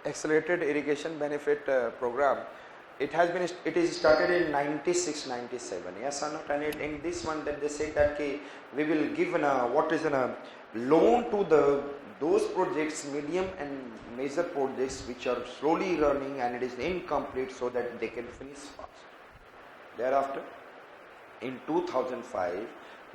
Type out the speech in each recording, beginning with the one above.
accelerated irrigation benefit program. It is started in 96-97. Yes or not? And in this one that they say that we will give a loan to those projects, medium and major projects which are slowly running and it is incomplete, so that they can finish fast. Thereafter, in 2005,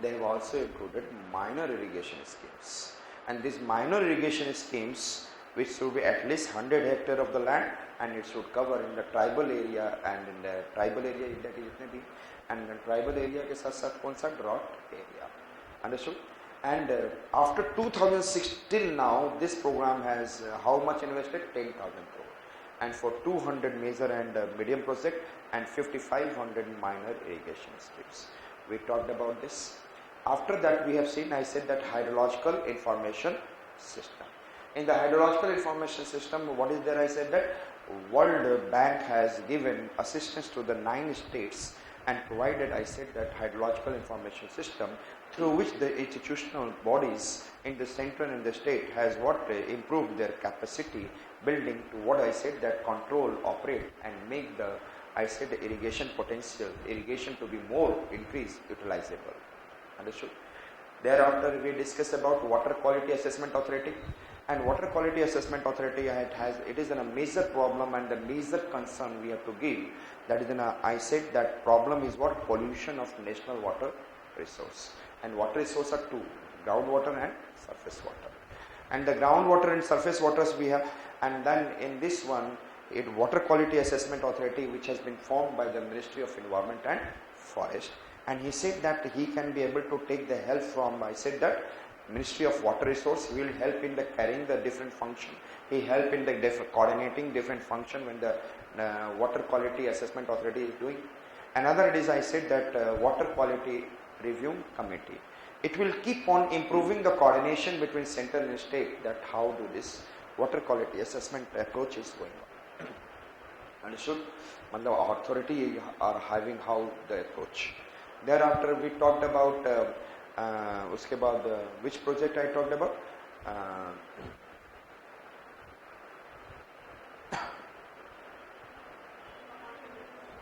they have also included minor irrigation schemes, and these minor irrigation schemes, which should be at least 100 hectare of the land, and it should cover in the tribal area, and in the tribal area that is जितने भी, and the tribal area के साथ साथ कौन सा drought area, understood? And after 2006 till now, this program has how much invested? 10,000 crore, and for 200 major and medium project and 5,500 minor irrigation schemes. We talked about this. After that, we have seen, I said that hydrological information system. In the hydrological information system, what is there? I said that World Bank has given assistance to the 9 states and provided, I said that hydrological information system, through which the institutional bodies in the center and the state has improved their capacity building to what I said that control, operate and make the, I said the irrigation potential, irrigation to be more increased, utilizable. Understood? Thereafter, we discuss about Water Quality Assessment Authority. And Water Quality Assessment Authority it is a major problem and the major concern we have to give. That is I said that problem is what? Pollution of national water resource. And water resource are two: groundwater and surface water. And the groundwater and surface waters we have. And then in this one, Water Quality Assessment Authority, which has been formed by the Ministry of Environment and Forest. And he said that he can be able to take the help from, I said that, Ministry of Water Resource. He will help in the carrying the different function. He help in the coordinating different function when the Water Quality Assessment Authority is doing. Another is, I said that Water Quality Review Committee. It will keep on improving the coordination between center and state, that how do this water quality assessment approach is going on. Understood? The authority are having how the approach. Thereafter, we talked about उसके बाद which project I talked about?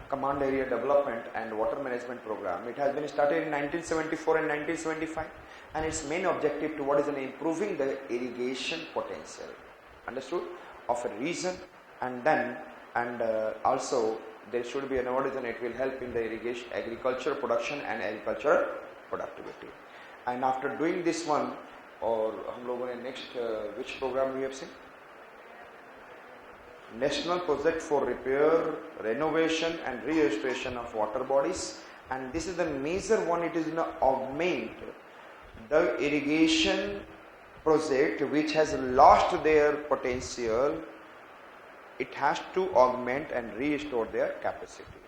Command Area Development and Water Management Program. It has been started in 1974 and 1975, and its main objective towards improving the irrigation potential, understood, of a region, and then also there should be an origin. It will help in the irrigation, agriculture production and agricultural productivity. And after doing this one, और हम लोगों ने next which program we have seen? National Project for Repair, Renovation and Restoration of Water Bodies, and this is the major one. It is in augment the irrigation project which has lost their potential. It has to augment and restore their capacity.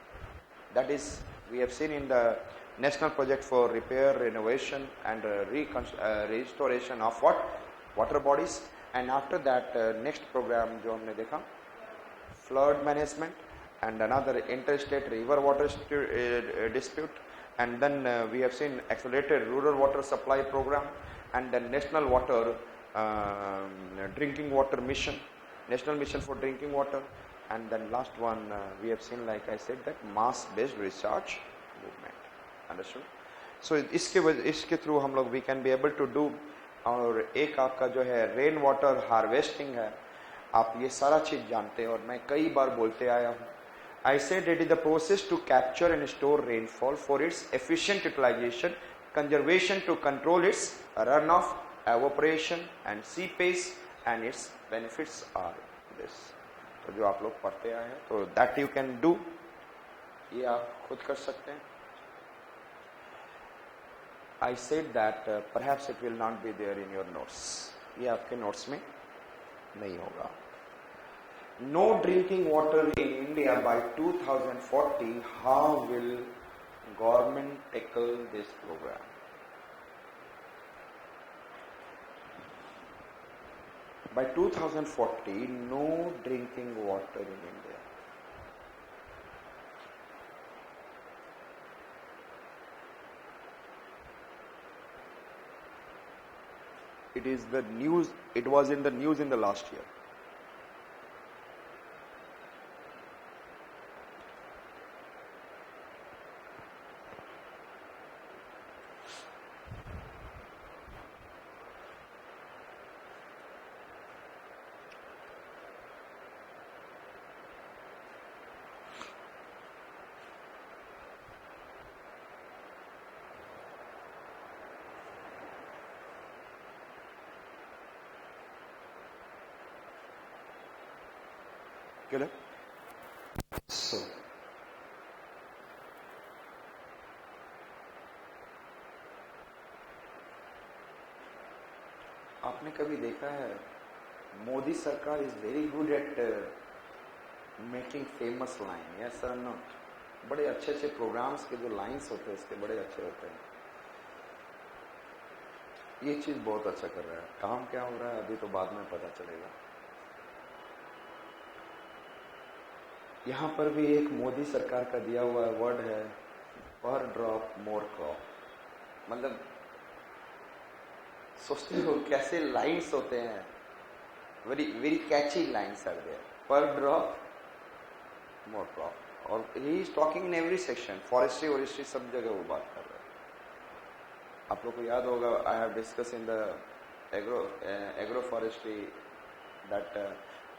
That is, we have seen in the National Project for Repair, Renovation and Restoration of what? Water bodies. And after that, next program जो हमने देखा, flood management, and another interstate river water dispute, and then we have seen accelerated rural water supply program, and then national water drinking water mission, national mission for drinking water, and then last one we have seen, like I said, that mass based research movement. Understood? So इसके through हम लोग we can be able to do, और एक आपका जो है rain water harvesting है, आप ये सारा चीज जानते हैं और मैं कई बार बोलते आया हूँ. I said it is the process to capture and store rainfall for its efficient utilization, conservation to control its runoff, evaporation and seepage, and its benefits are this. तो जो आप लोग पढ़ते आए हैं, तो that you can do, ये आप खुद कर सकते हैं. I said that perhaps it will not be there in your notes. ये आपके notes में नहीं होगा. No drinking water in India by 2040. How will government tackle this program? By 2040, no drinking water in India. It is the news. It was in the news in the last year. Get it? So, आपने कभी देखा है मोदी सरकार is very good at making famous line, yes और not? बड़े अच्छे अच्छे programmes के जो लाइंस होते हैं इसके बड़े अच्छे होते हैं। ये चीज बहुत अच्छा कर रहा है। काम क्या हो रहा है अभी तो बाद में पता चलेगा। यहां पर भी एक मोदी सरकार का दिया हुआ वर्ड है, पर ड्रॉप मोर क्रॉप। मतलब सोचते हो कैसे लाइंस होते हैं, very very catchy lines are there, per drop more crop. और he is talking in every section, forestry वॉरेस्ट्री सब जगह वो बात कर रहे हैं। आप लोग को याद होगा, I have discuss in the agro forestry that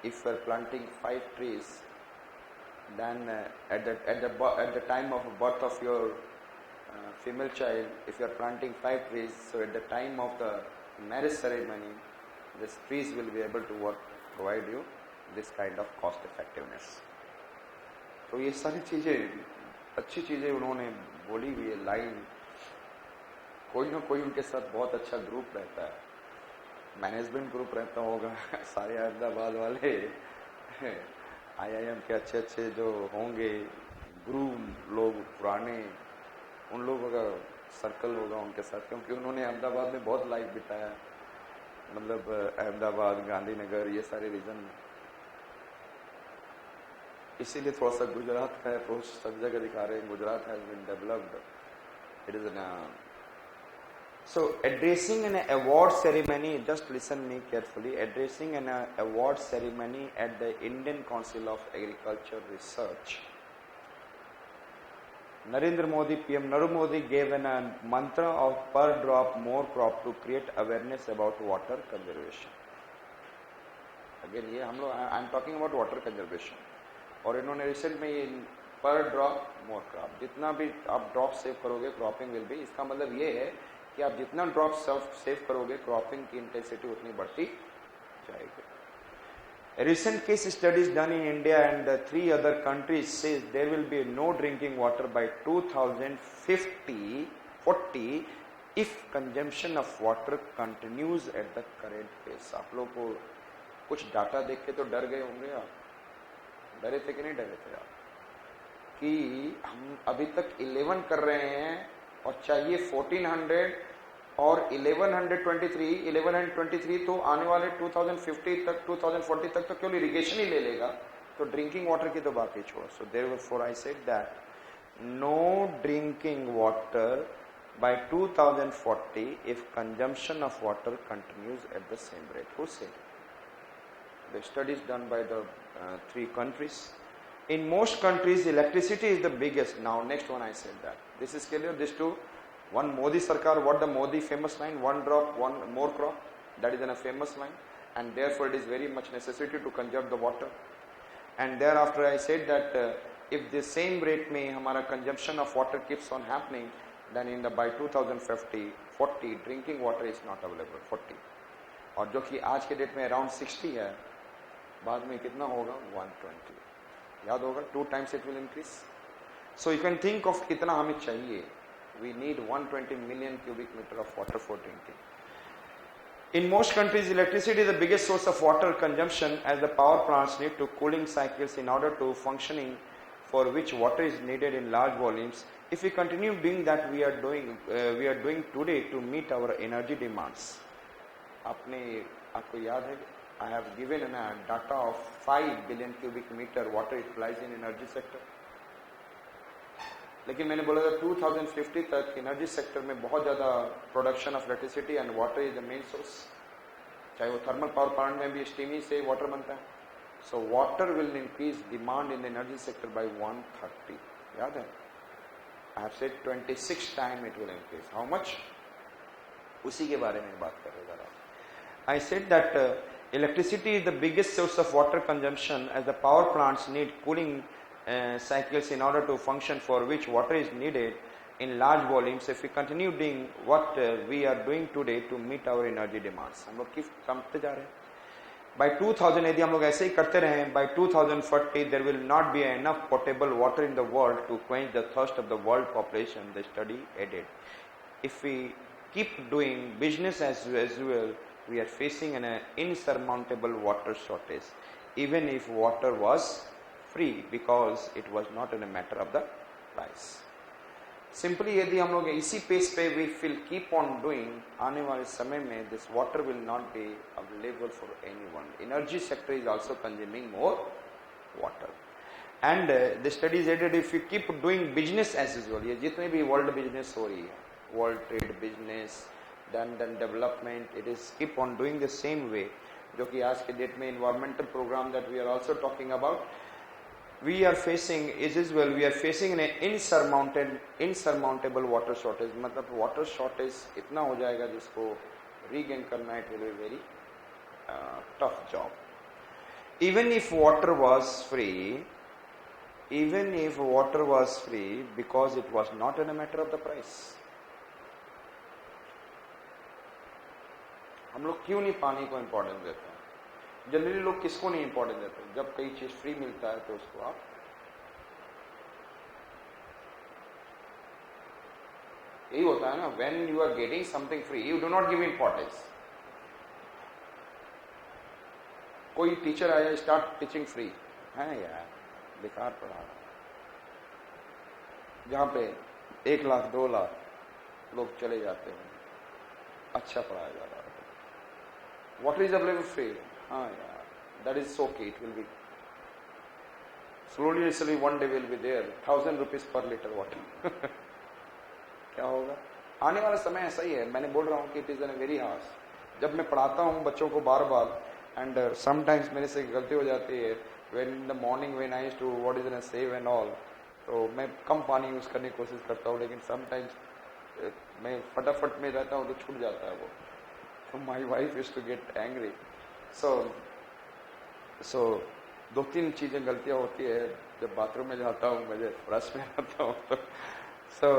if you are planting 5 trees, then at the time of birth of your female child, if you are planting 5 trees, so at the time of the marriage ceremony, these trees will be able to provide you this kind of cost effectiveness. तो ये सारी चीजें अच्छी चीजें उन्होंने बोली हुई है लाइन। कोई ना कोई उनके साथ बहुत अच्छा ग्रुप रहता है, मैनेजमेंट ग्रुप रहता होगा। सारे अहमदाबाद वाले IIM के अच्छे अच्छे जो होंगे गुरु लोग पुराने, उन लोगों का सर्कल होगा उनके साथ, क्योंकि उन्होंने अहमदाबाद में बहुत लाइफ बिताया। मतलब अहमदाबाद, गांधीनगर, ये सारे रीजन। इसीलिए थोड़ा सा गुजरात का अप्रोच सब जगह दिखा रहे हैं। Gujarat has been developed, it is an so addressing an award ceremony, just listen me carefully, addressing an award ceremony at the Indian Council of Agriculture Research, Narendra Modi, PM Narendra Modi gave a mantra of per drop more crop to create awareness about water conservation. Again ये हम लोग, I am talking about water conservation, और इन्होंने research में ये पर drop more crop, जितना भी आप ड्रॉप सेव करोगे क्रॉपिंग विल बी। इसका मतलब ये है कि आप जितना ड्रॉप सेव करोगे क्रॉपिंग की इंटेंसिटी उतनी बढ़ती जाएगी। Recent case studies done in India and 3 other countries says there will be no drinking water by 2040 if consumption of water continues at the current pace। आप लोग को कुछ डाटा देख के तो डर गए होंगे आप, डरे थे कि नहीं डरे थे आप, कि हम अभी तक 11 कर रहे हैं और चाहिए 1400 और 1123 तो आने वाले 2050 तक 2040 तक तो केवल इरिगेशन ही ले लेगा, तो ड्रिंकिंग वाटर की तो बात ही छोड़ो। So therefore I said that no drinking water by 2040 if consumption of water continues at the same rate. Who said? The studies done by the 3 countries. In most countries, electricity is the biggest. Now, next one I said that. This is clear, this two. One Modi Sarkar, what the Modi famous line, one drop, one more crop. That is a famous line. And therefore, it is very much necessity to conserve the water. And thereafter, I said that if the same rate में हमारा consumption of water keeps on happening, then in the by 2050, 40, drinking water is not available, 40. और जो कि आज के date में around 60 है, बाद में कितना होगा? 120. याद होगा, 2 times it will increase. So you can think of कितना हमें चाहिए. We need 120 million cubic meter of water for drinking. In most countries, electricity is the biggest source of water consumption, as the power plants need to cooling cycles in order to functioning, for which water is needed in large volumes. If we continue doing that, we are doing today to meet our energy demands. आपको याद है? I have given a data of 5 billion cubic meter water utilized in energy sector. लेकिन मैंने बोला था 2050 तक energy sector में बहुत ज़्यादा production of electricity and water is the main source. चाहे वो थर्मल पावर प्लांट में भी स्टीम ही से वाटर बनता है। So water will increase demand in the energy sector bye 130। याद है? I have said 26 time it will increase. How much? उसी के बारे में बात कर रहे थे। आई said that electricity is the biggest source of water consumption, as the power plants need cooling cycles in order to function, for which water is needed in large volumes. If we continue doing what we are doing today to meet our energy demands, हम लोग किस कमते जा रहे हैं? by 2000 यदि हम लोग ऐसे ही करते रहें, by 2040 there will not be enough potable water in the world to quench the thirst of the world population, the study added. If we keep doing business as usual, we are facing an insurmountable water shortage, even if water was free, because it was not a matter of the price. Simply यदि हम लोग इसी pace पे we will keep on doing, आने वाले समय में this water will not be available for anyone. Energy sector is also consuming more water and the studies added if you keep doing business as usual, ये जितने भी world business हो रही है, world trade business, then development, it is keep on doing the same way, जो कि आज के डेट में environmental programme that we are also talking about, we are facing is well, we are facing an insurmountable water shortage. मतलब water shortage इतना हो जाएगा जिसको regain करना, it will be very tough job. Even if water was free, because it was not a matter of the price. हम लोग क्यों नहीं पानी को इम्पोर्टेंस देते हैं? जनरली लोग किसको नहीं इंपॉर्टेंस देते? जब कई चीज फ्री मिलता है तो उसको आप, यही होता है ना, when you are getting something free you do not give importance. कोई टीचर आया, स्टार्ट टीचिंग फ्री, है यार बेकार पढ़ा रहा, जहां पे 1 लाख 2 लाख लोग चले जाते हैं, अच्छा पढ़ाया जा रहा है. What is available free? हाँ यार, that is okay, it will be slowly one day will be there, 1000 rupees per liter water. क्या होगा? आने वाला समय ऐसा ही है. मैंने बोल रहा हूँ कि it is N very harsh. जब मैं पढ़ाता हूँ बच्चों को बार बार, एंड समटाइम्स मेरे से गलती हो जाती है, when in the morning when I used to what is in a save and all, तो मैं कम पानी यूज करने की कोशिश करता हूँ, लेकिन समटाइम्स मैं फटाफट में रहता हूँ तो छूट जाता है वो, तो my wife used to get angry. So 2-3 चीजें गलतियां होती है. जब बाथरूम में जाता हूँ, मुझे ब्रश में आता हूँ, तो सो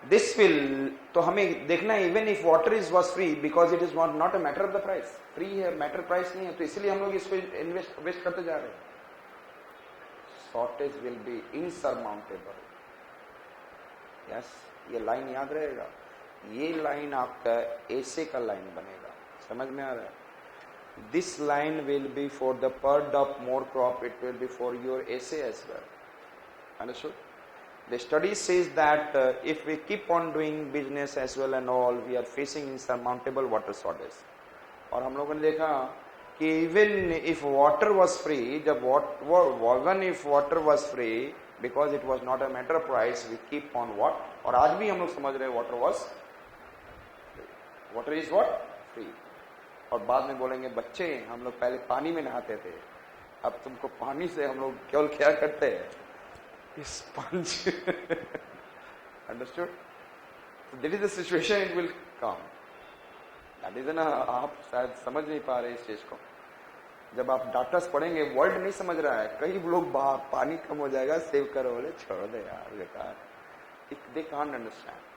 दिस विल, तो हमें देखना है, even if water is was free, because it is not a matter of the price. Free है, मैटर प्राइस नहीं है, तो इसलिए हम लोग इसको वेस्ट करते जा रहे हैं. Shortage will be insurmountable. Yes, ये लाइन याद रहेगा. ये लाइन आपका ऐसे का लाइन बनेगा, समझ में आ रहा है? This line will be for the per drop more crop, it will be for your essay as well. Understood? The study says that if we keep on doing business as well and all, we are facing insurmountable water shortage. और हम लोगों ने देखा कि even if water was free, जब even if water was free, because it was not a matter of price, we keep on what? और आज भी हम लोग समझ रहे हैं water was free. Water is what? Free. और बाद में बोलेंगे बच्चे हम लोग पहले पानी में नहाते थे, अब तुमको पानी से हम लोग केवल क्या करते हैं, sponge. Understood? That is the situation it will come. That is ना, आप शायद समझ नहीं पा रहे इस चीज को. जब आप डाटास पढ़ेंगे, वर्ल्ड नहीं समझ रहा है, कई लोग पानी कम हो जाएगा, सेव करो, बोले छोड़ दे यार बेकार. They can't understand.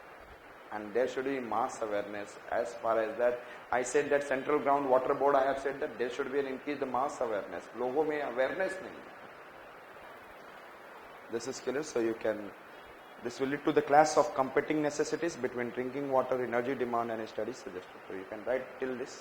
And there should be mass awareness as far as that. I said that Central Ground Water Board, I have said that there should be an increase the mass awareness. लोगों में awareness नहीं. This is clear, so you can. This will lead to the class of competing necessities between drinking water, energy demand, and studies suggested. So you can write till this.